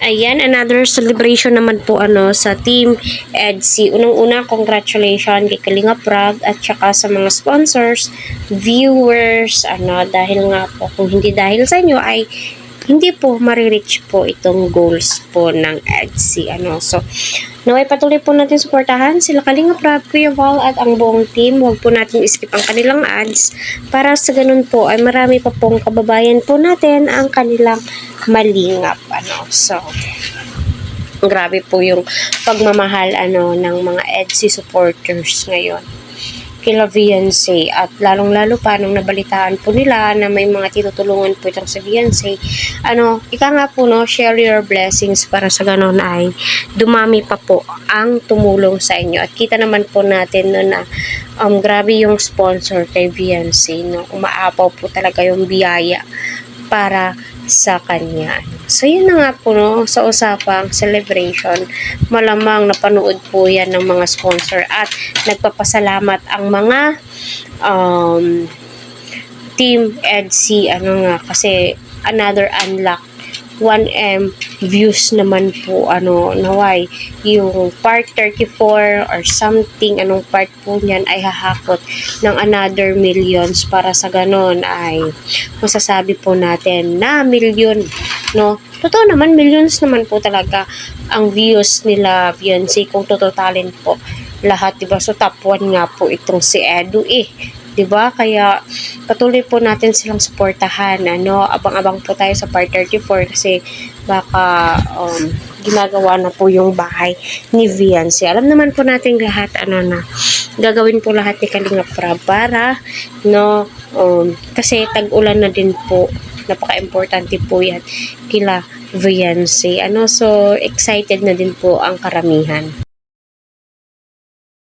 Ayan, another celebration naman po sa Team EDSI. Unang-una, congratulations kay Kalinga Prab at saka sa mga sponsors, viewers, dahil nga po kung hindi dahil sa inyo ay hindi po marireach po itong goals po ng EDSI. So, naway patuloy po natin suportahan sila Kalinga Prab, Kuya Val at ang buong team. Huwag po natin skip ang kanilang ads para sa ganun po ay marami pa pong kababayan po natin ang kanilang malingap. So, grabe po yung pagmamahal ng mga EDSI supporters ngayon kila Viancy, at lalong-lalo pa nung nabalitaan po nila na may mga tinutulungan po itong sa Viancy, ika nga po share your blessings para sa ganon ay dumami pa po ang tumulong sa inyo. At kita naman po natin na grabe yung sponsor kay Viancy, umaapaw po talaga yung biyaya para sa kanya. So, yun na nga po sa usapang celebration. Malamang napanood po yan ng mga sponsor at nagpapasalamat ang mga Team EDSI kasi another unlock 1M views naman po naway yung part 34 or something, anong part po niyan ay hahakot ng another millions para sa ganon ay masasabi po natin na million, totoo naman, millions naman po talaga ang views nila Viancy kung totalin po lahat, diba? So top 1 nga po itong si Edu diba? Kaya patuloy po natin silang suportahan. Abang-abang po tayo sa part 34 kasi baka ginagawa na po yung bahay ni Viancy. Alam naman po natin lahat na gagawin po lahat ni Kalinga Prab para kasi tag-ulan na din po, napaka-importante po yan kila Viancy. So excited na din po ang karamihan.